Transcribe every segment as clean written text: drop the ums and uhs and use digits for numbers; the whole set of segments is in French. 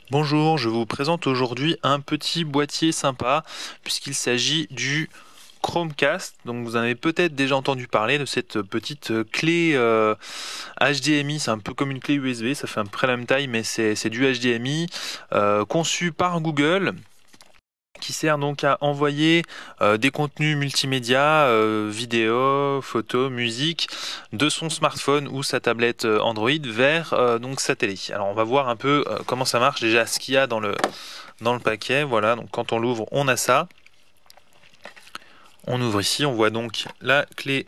Bonjour, je vous présente aujourd'hui un petit boîtier sympa puisqu'il s'agit du Chromecast. Donc vous en avez peut-être déjà entendu parler de cette petite clé HDMI. C'est un peu comme une clé USB, ça fait un peu près la même taille mais c'est du HDMI conçu par Google, qui sert donc à envoyer des contenus multimédia, vidéo, photos, musique, de son smartphone ou sa tablette Android vers donc sa télé. Alors on va voir un peu comment ça marche, déjà ce qu'il y a dans le paquet. Voilà, donc quand on l'ouvre, on a ça. On ouvre ici, on voit donc la clé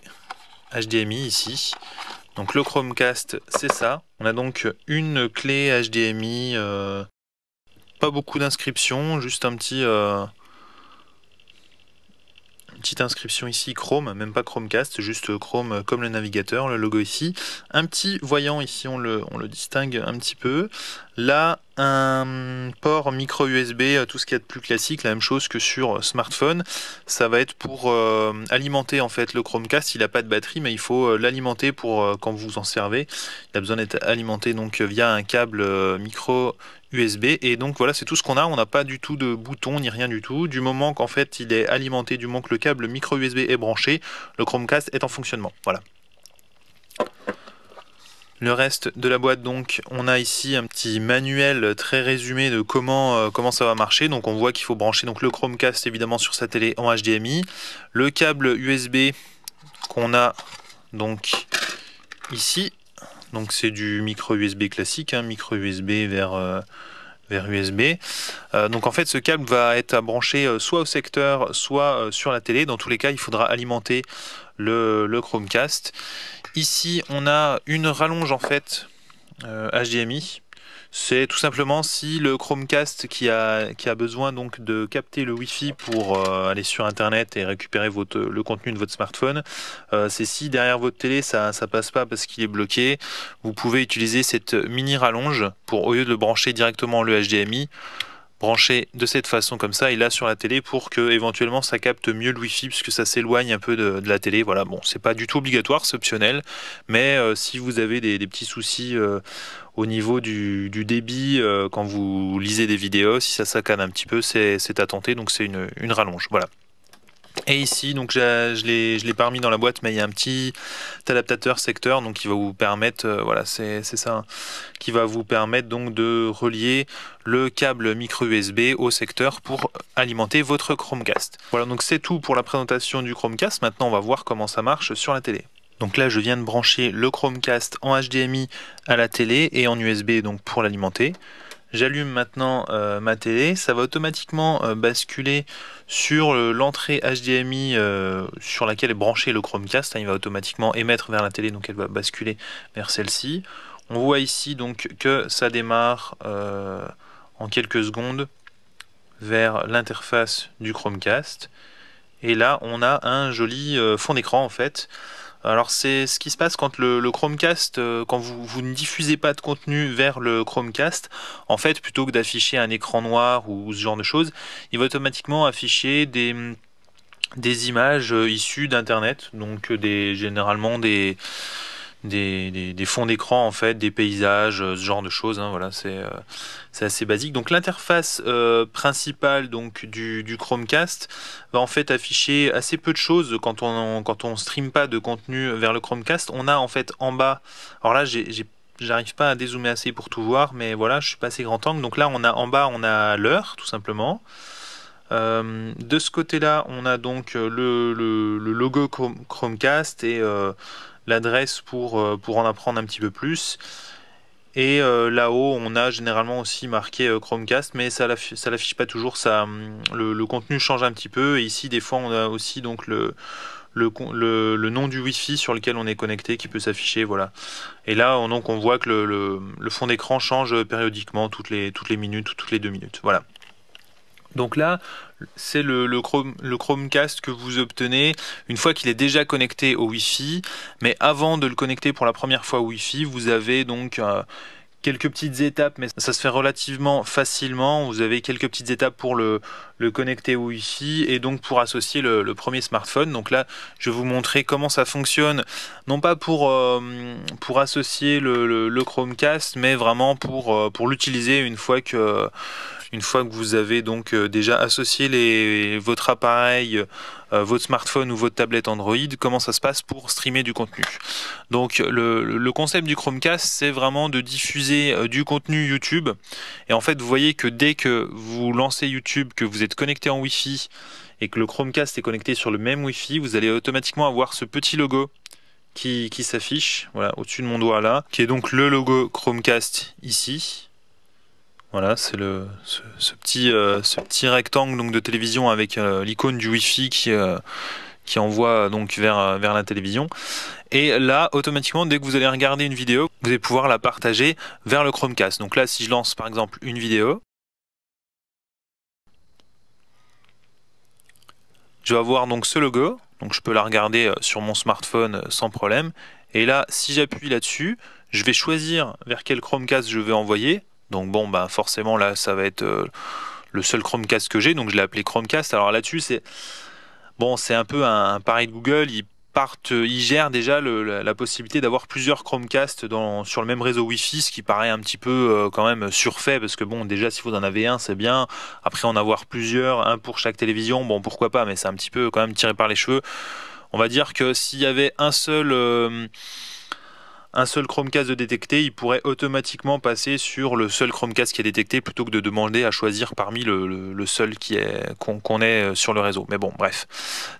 HDMI ici. Donc le Chromecast, c'est ça. On a donc une clé HDMI, pas beaucoup d'inscriptions, juste un petit petite inscription ici Chrome, même pas Chromecast, juste Chrome comme le navigateur, le logo ici. Un petit voyant ici, on le distingue un petit peu. Là, un port micro USB, tout ce qu'il y a de plus classique, la même chose que sur smartphone. Ça va être pour alimenter en fait le Chromecast. Il n'a pas de batterie, mais il faut l'alimenter pour quand vous en servez. Il a besoin d'être alimenté donc via un câble micro USB, et donc voilà, c'est tout ce qu'on a. On n'a pas du tout de bouton ni rien du tout. Du moment qu'en fait il est alimenté, du moment que le câble micro USB est branché, le Chromecast est en fonctionnement. Voilà. Le reste de la boîte, donc, on a ici un petit manuel très résumé de comment ça va marcher. Donc on voit qu'il faut brancher donc le Chromecast évidemment sur sa télé en HDMI, le câble USB qu'on a donc ici. Donc c'est du micro USB classique, hein, micro USB vers USB. Donc en fait ce câble va être à brancher soit au secteur, soit sur la télé. Dans tous les cas, il faudra alimenter le Chromecast. Ici on a une rallonge en fait HDMI. C'est tout simplement si le Chromecast qui a besoin donc de capter le Wi-Fi pour aller sur internet et récupérer le contenu de votre smartphone, c'est si derrière votre télé ça passe pas parce qu'il est bloqué, vous pouvez utiliser cette mini rallonge pour, au lieu de le brancher directement le HDMI, brancher de cette façon comme ça et là sur la télé pour que éventuellement ça capte mieux le Wi-Fi puisque ça s'éloigne un peu de la télé. Voilà, bon, c'est pas du tout obligatoire, c'est optionnel, mais si vous avez des petits soucis au niveau du débit quand vous lisez des vidéos, si ça saccade un petit peu, c'est à tenter, donc c'est une rallonge. Voilà. Et ici, donc je l'ai pas remis dans la boîte, mais il y a un petit adaptateur secteur, donc qui va vous permettre, voilà, c'est ça, hein, qui va vous permettre donc de relier le câble micro USB au secteur pour alimenter votre Chromecast. Voilà, donc c'est tout pour la présentation du Chromecast. Maintenant, on va voir comment ça marche sur la télé. Donc là, je viens de brancher le Chromecast en HDMI à la télé et en USB donc pour l'alimenter. J'allume maintenant ma télé, ça va automatiquement basculer sur l'entrée HDMI sur laquelle est branché le Chromecast. Il va automatiquement émettre vers la télé, donc elle va basculer vers celle-ci. On voit ici donc que ça démarre en quelques secondes vers l'interface du Chromecast. Et là, on a un joli fond d'écran en fait. Alors c'est ce qui se passe quand le Chromecast, quand vous ne diffusez pas de contenu vers le Chromecast, en fait plutôt que d'afficher un écran noir ou ce genre de choses, il va automatiquement afficher des images issues d'internet, donc généralement des fonds d'écran en fait, des paysages, ce genre de choses, hein, voilà, c'est assez basique. Donc l'interface principale donc du Chromecast va en fait afficher assez peu de choses quand on stream pas de contenu vers le Chromecast. On a en fait en bas, alors là j'arrive pas à dézoomer assez pour tout voir, mais voilà, je suis pas assez grand angle. Donc là on a en bas on a l'heure tout simplement. De ce côté-là, on a donc le logo Chromecast et l'adresse pour en apprendre un petit peu plus. Et là-haut, on a généralement aussi marqué Chromecast, mais ça l'affiche pas toujours. Le contenu change un petit peu. Et ici, des fois, on a aussi donc le nom du Wi-Fi sur lequel on est connecté qui peut s'afficher. Voilà. Et là, donc, on voit que le fond d'écran change périodiquement, toutes les minutes ou toutes les 2 minutes. Voilà. Donc là, c'est le Chromecast que vous obtenez une fois qu'il est déjà connecté au Wi-Fi. Mais avant de le connecter pour la première fois au Wi-Fi, vous avez donc quelques petites étapes, mais ça se fait relativement facilement. Vous avez quelques petites étapes pour le connecter au Wi-Fi et donc pour associer le premier smartphone. Donc là, je vais vous montrer comment ça fonctionne, non pas pour associer le Chromecast, mais vraiment pour l'utiliser une fois que vous avez donc déjà associé votre appareil, votre smartphone ou votre tablette Android, comment ça se passe pour streamer du contenu. Donc le concept du Chromecast, c'est vraiment de diffuser du contenu YouTube. Et en fait, vous voyez que dès que vous lancez YouTube, que vous êtes connecté en Wi-Fi et que le Chromecast est connecté sur le même Wi-Fi, vous allez automatiquement avoir ce petit logo qui s'affiche, voilà, au-dessus de mon doigt là, qui est donc le logo Chromecast ici. Voilà, c'est ce petit rectangle donc de télévision avec l'icône du Wi-Fi qui envoie donc vers la télévision. Et là, automatiquement, dès que vous allez regarder une vidéo, vous allez pouvoir la partager vers le Chromecast. Donc là, si je lance par exemple une vidéo, je vais avoir donc ce logo. Donc je peux la regarder sur mon smartphone sans problème. Et là, si j'appuie là-dessus, je vais choisir vers quel Chromecast je vais envoyer. Donc bon, bah forcément là, ça va être le seul Chromecast que j'ai. Donc je l'ai appelé Chromecast. Alors là-dessus, c'est un peu un pari de Google. Ils gèrent déjà la possibilité d'avoir plusieurs Chromecast sur le même réseau Wi-Fi, ce qui paraît un petit peu quand même surfait, parce que bon, déjà si vous en avez un, c'est bien. Après en avoir plusieurs, un pour chaque télévision, bon pourquoi pas, mais c'est un petit peu quand même tiré par les cheveux. On va dire que s'il y avait un seul Chromecast de détecté, il pourrait automatiquement passer sur le seul Chromecast qui est détecté plutôt que de demander à choisir parmi le seul qu'on ait sur le réseau. Mais bon, bref,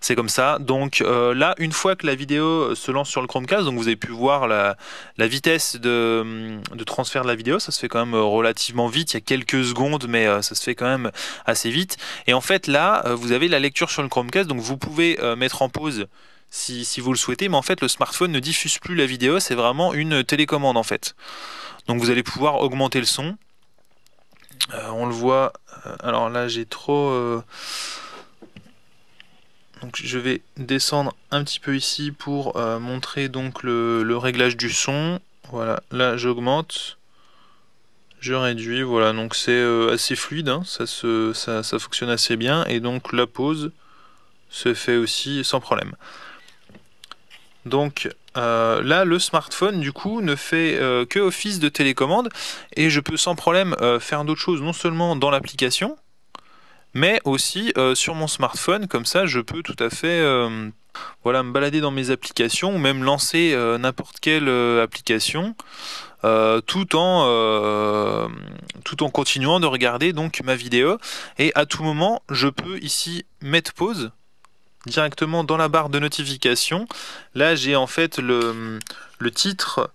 c'est comme ça. Donc là, une fois que la vidéo se lance sur le Chromecast, donc vous avez pu voir la vitesse de transfert de la vidéo, ça se fait quand même relativement vite. Il y a quelques secondes, mais ça se fait quand même assez vite. Et en fait, là, vous avez la lecture sur le Chromecast, donc vous pouvez mettre en pause si vous le souhaitez, mais en fait le smartphone ne diffuse plus la vidéo, c'est vraiment une télécommande en fait. Donc vous allez pouvoir augmenter le son. On le voit, alors là j'ai trop... Donc je vais descendre un petit peu ici pour montrer donc le réglage du son. Voilà, là j'augmente, je réduis, voilà, donc c'est assez fluide, hein, ça fonctionne assez bien, et donc la pause se fait aussi sans problème. Donc là, le smartphone, du coup, ne fait que office de télécommande et je peux sans problème faire d'autres choses, non seulement dans l'application, mais aussi sur mon smartphone. Comme ça, je peux tout à fait voilà, me balader dans mes applications ou même lancer n'importe quelle application tout en continuant de regarder donc ma vidéo. Et à tout moment, je peux ici mettre pause directement dans la barre de notification. Là j'ai en fait le titre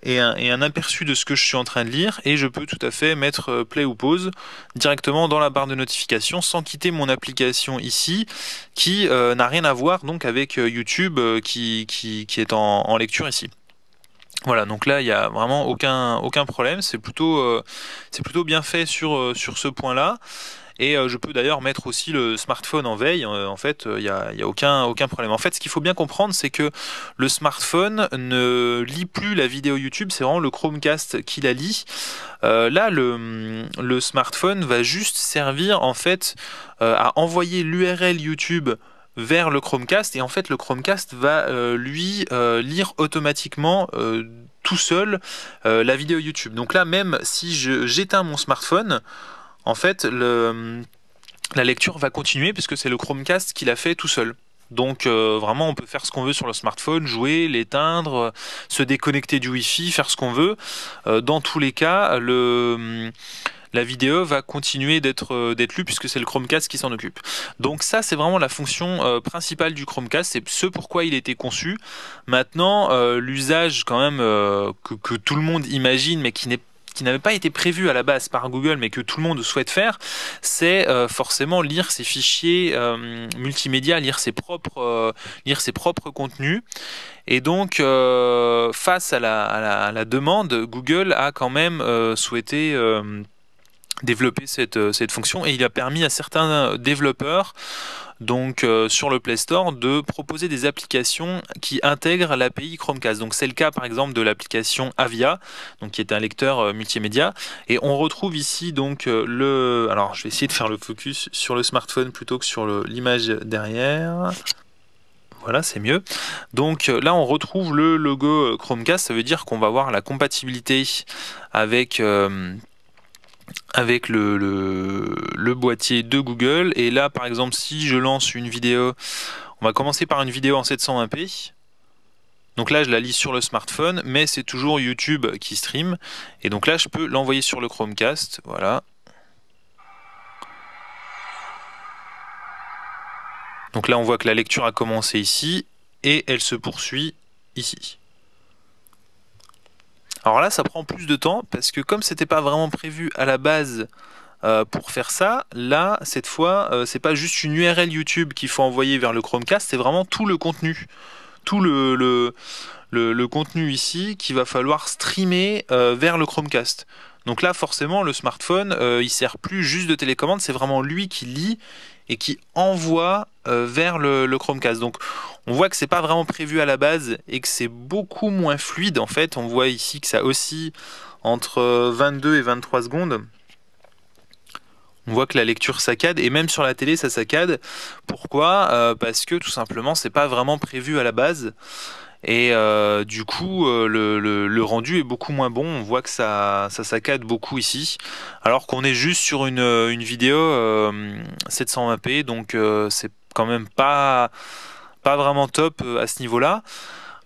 et un aperçu de ce que je suis en train de lire, et je peux tout à fait mettre play ou pause directement dans la barre de notification sans quitter mon application ici, qui n'a rien à voir donc avec YouTube qui est en lecture ici. Voilà, donc là il n'y a vraiment aucun problème, c'est plutôt bien fait sur ce point là. Et je peux d'ailleurs mettre aussi le smartphone en veille. En fait, il n'y a aucun problème. En fait, ce qu'il faut bien comprendre, c'est que le smartphone ne lit plus la vidéo YouTube, c'est vraiment le Chromecast qui la lit. Là, le smartphone va juste servir en fait à envoyer l'URL YouTube vers le Chromecast, et en fait le Chromecast va lui lire automatiquement tout seul la vidéo YouTube. Donc là, même si j'éteins mon smartphone, en fait, la lecture va continuer puisque c'est le Chromecast qui l'a fait tout seul. Donc vraiment, on peut faire ce qu'on veut sur le smartphone, jouer, l'éteindre, se déconnecter du Wi-Fi, faire ce qu'on veut. Dans tous les cas, la vidéo va continuer d'être lue puisque c'est le Chromecast qui s'en occupe. Donc ça, c'est vraiment la fonction principale du Chromecast, c'est ce pourquoi il a été conçu. Maintenant, l'usage quand même que tout le monde imagine, mais qui n'avait pas été prévu à la base par Google, mais que tout le monde souhaite faire, c'est forcément lire ses fichiers multimédia, lire ses propres contenus. Et donc, face à la demande, Google a quand même souhaité développer cette fonction, et il a permis à certains développeurs donc sur le Play Store de proposer des applications qui intègrent l'API Chromecast. Donc c'est le cas par exemple de l'application Avia, donc qui est un lecteur multimédia, et on retrouve ici donc alors je vais essayer de faire le focus sur le smartphone plutôt que sur l'image derrière. Voilà, c'est mieux. Donc là, on retrouve le logo Chromecast. Ça veut dire qu'on va voir la compatibilité avec le boîtier de Google. Et là, par exemple, si je lance une vidéo, on va commencer par une vidéo en 720p. Donc là, je la lis sur le smartphone, mais c'est toujours YouTube qui stream. Et donc là, je peux l'envoyer sur le Chromecast. Voilà. Donc là, on voit que la lecture a commencé ici et elle se poursuit ici. Alors là, ça prend plus de temps parce que comme c'était pas vraiment prévu à la base pour faire ça, là, cette fois, c'est pas juste une URL YouTube qu'il faut envoyer vers le Chromecast, c'est vraiment tout le contenu. Tout le contenu ici qu'il va falloir streamer vers le Chromecast. Donc là, forcément, le smartphone, il sert plus juste de télécommande, c'est vraiment lui qui lit et qui envoie vers le Chromecast. Donc on voit que c'est pas vraiment prévu à la base et que c'est beaucoup moins fluide. En fait, on voit ici que ça oscille entre 22 et 23 secondes. On voit que la lecture saccade, et même sur la télé ça saccade. Pourquoi? Parce que tout simplement c'est pas vraiment prévu à la base. Et du coup, le rendu est beaucoup moins bon. On voit que ça saccade beaucoup ici, alors qu'on est juste sur une vidéo 720p, donc c'est quand même pas vraiment top à ce niveau-là.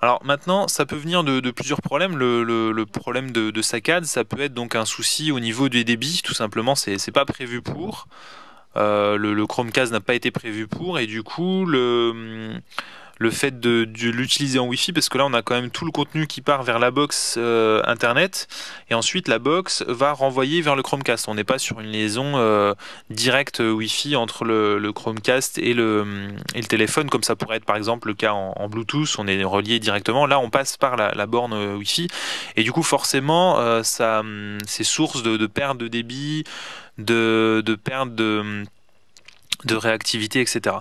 Alors maintenant, ça peut venir de plusieurs problèmes. Le problème de saccade, ça peut être donc un souci au niveau des débits, tout simplement, c'est pas prévu pour. Le Chromecast n'a pas été prévu pour, et du coup, le fait de l'utiliser en Wi-Fi, parce que là on a quand même tout le contenu qui part vers la box internet, et ensuite la box va renvoyer vers le Chromecast. On n'est pas sur une liaison directe Wi-Fi entre le Chromecast et le téléphone, comme ça pourrait être par exemple le cas en Bluetooth. On est relié directement. Là on passe par la borne Wi-Fi, et du coup forcément c'est source de perte de débit, de perte de réactivité, etc.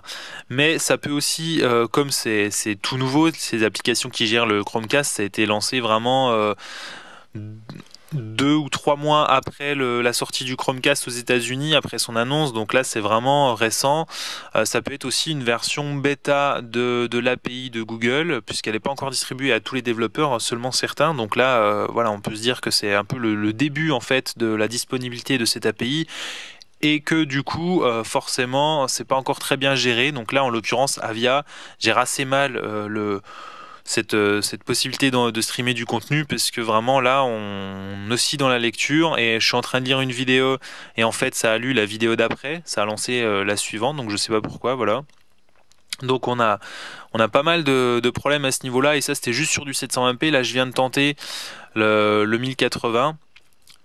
Mais ça peut aussi, comme c'est tout nouveau, ces applications qui gèrent le Chromecast, ça a été lancé vraiment 2 ou 3 mois après la sortie du Chromecast aux États-Unis, après son annonce. Donc là, c'est vraiment récent. Ça peut être aussi une version bêta de l'API de Google, puisqu'elle n'est pas encore distribuée à tous les développeurs, seulement certains. Donc là, voilà, on peut se dire que c'est un peu le début en fait de la disponibilité de cette API. Et que du coup, forcément, c'est pas encore très bien géré. Donc là, en l'occurrence, Avia gère assez mal cette possibilité de streamer du contenu, parce que vraiment là, on oscille dans la lecture, et je suis en train de lire une vidéo, et en fait, ça a lu la vidéo d'après, ça a lancé la suivante, donc je sais pas pourquoi, voilà. Donc on a pas mal de problèmes à ce niveau-là, et ça c'était juste sur du 720p. Là, je viens de tenter le 1080.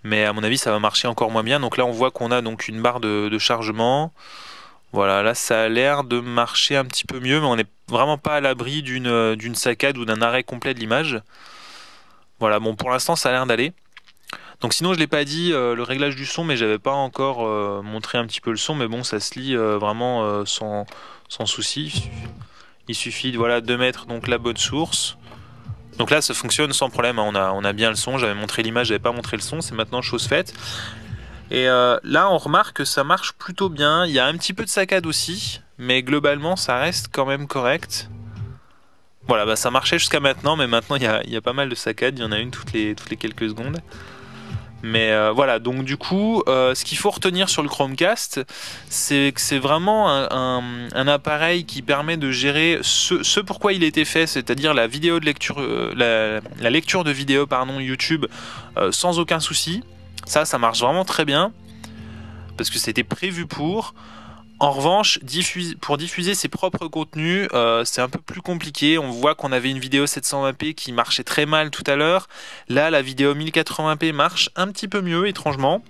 Mais à mon avis ça va marcher encore moins bien. Donc là on voit qu'on a donc une barre de chargement. Voilà, là ça a l'air de marcher un petit peu mieux, mais on n'est vraiment pas à l'abri d'une saccade ou d'un arrêt complet de l'image. Voilà, bon, pour l'instant ça a l'air d'aller. Donc sinon je l'ai pas dit, le réglage du son, mais j'avais pas encore montré un petit peu le son, mais bon, ça se lit vraiment sans souci. Il suffit voilà, de mettre donc la bonne source. Donc là ça fonctionne sans problème, hein. On a bien le son. J'avais montré l'image, j'avais pas montré le son, c'est maintenant chose faite. Et là on remarque que ça marche plutôt bien. Il y a un petit peu de saccade aussi, mais globalement ça reste quand même correct. Voilà, bah ça marchait jusqu'à maintenant, mais maintenant il y a pas mal de saccades. Il y en a une toutes les quelques secondes. Mais voilà, donc du coup, ce qu'il faut retenir sur le Chromecast, c'est que c'est vraiment un appareil qui permet de gérer ce pourquoi il a été fait, c'est-à-dire la vidéo de lecture, la lecture de vidéo pardon, YouTube sans aucun souci. Ça marche vraiment très bien, parce que c'était prévu pour. En revanche, pour diffuser ses propres contenus, c'est un peu plus compliqué. On voit qu'on avait une vidéo 720p qui marchait très mal tout à l'heure. Là, la vidéo 1080p marche un petit peu mieux, étrangement.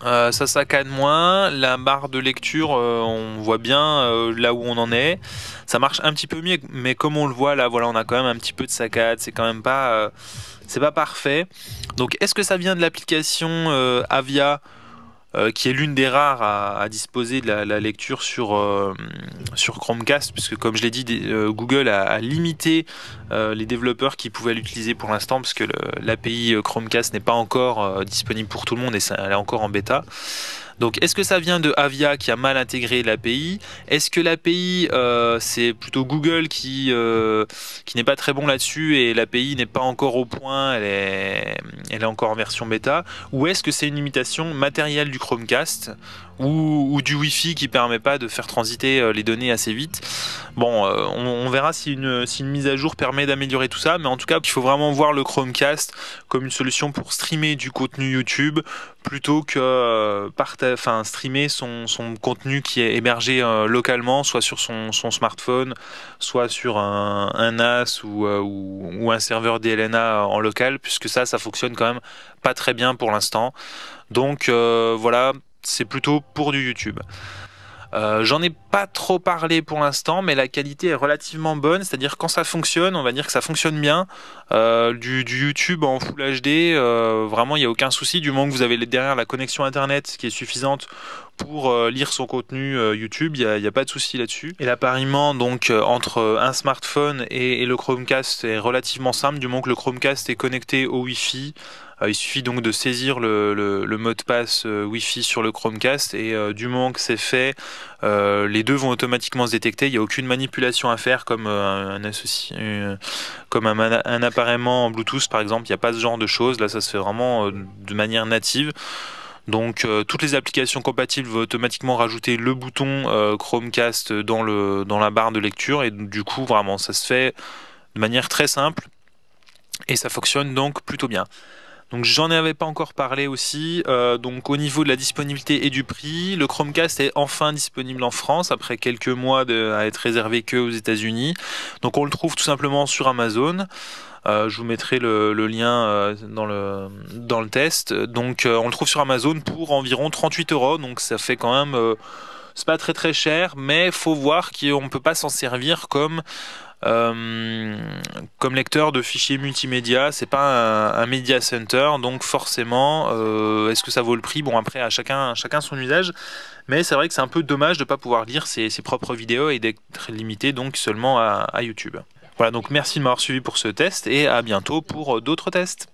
Ça saccade moins. La barre de lecture, on voit bien là où on en est. Ça marche un petit peu mieux, mais comme on le voit là, voilà, on a quand même un petit peu de saccade. C'est quand même pas, c'est pas parfait. Donc, est-ce que ça vient de l'application Avia? qui est l'une des rares à disposer de la lecture sur Chromecast, puisque comme je l'ai dit, Google a limité les développeurs qui pouvaient l'utiliser pour l'instant, parce que l'API Chromecast n'est pas encore disponible pour tout le monde et elle est encore en bêta. Donc est-ce que ça vient de Avia qui a mal intégré l'API? Est-ce que l'API c'est plutôt Google qui n'est pas très bon là-dessus et l'API n'est pas encore au point, elle est encore en version bêta? Ou est-ce que c'est une limitation matérielle du Chromecast ou du Wi-Fi qui permet pas de faire transiter les données assez vite? Bon, on verra si une mise à jour permet d'améliorer tout ça, mais en tout cas, il faut vraiment voir le Chromecast comme une solution pour streamer du contenu YouTube plutôt que streamer son contenu qui est hébergé localement, soit sur son smartphone, soit sur un NAS ou un serveur DLNA en local, puisque ça fonctionne quand même pas très bien pour l'instant. Donc voilà, c'est plutôt pour du YouTube. J'en ai pas trop parlé pour l'instant, mais la qualité est relativement bonne, c'est-à-dire quand ça fonctionne, on va dire que ça fonctionne bien. Du YouTube en Full HD, vraiment il n'y a aucun souci, du moment que vous avez derrière la connexion internet qui est suffisante pour lire son contenu YouTube, il n'y a pas de souci là-dessus. Et l'appariement donc entre un smartphone et le Chromecast est relativement simple, du moment que le Chromecast est connecté au Wi-Fi. Il suffit donc de saisir le mot de passe Wi-Fi sur le Chromecast et du moment que c'est fait, les deux vont automatiquement se détecter. Il n'y a aucune manipulation à faire comme un appareillement en Bluetooth par exemple. Il n'y a pas ce genre de choses. Là, ça se fait vraiment de manière native. Donc toutes les applications compatibles vont automatiquement rajouter le bouton Chromecast dans la barre de lecture et du coup vraiment ça se fait de manière très simple et ça fonctionne donc plutôt bien. Donc j'en avais pas encore parlé aussi, donc au niveau de la disponibilité et du prix, le Chromecast est enfin disponible en France après quelques mois à être réservé que aux États-Unis. Donc on le trouve tout simplement sur Amazon. Je vous mettrai le lien dans le test. Donc on le trouve sur Amazon pour environ 38 €. Donc ça fait quand même, c'est pas très très cher, mais faut voir qu'on peut pas s'en servir comme lecteur de fichiers multimédia. C'est pas un media center, donc forcément, est-ce que ça vaut le prix? Bon, après, à chacun son usage, mais c'est vrai que c'est un peu dommage de ne pas pouvoir lire ses propres vidéos et d'être limité donc seulement à YouTube. Voilà, donc merci de m'avoir suivi pour ce test et à bientôt pour d'autres tests.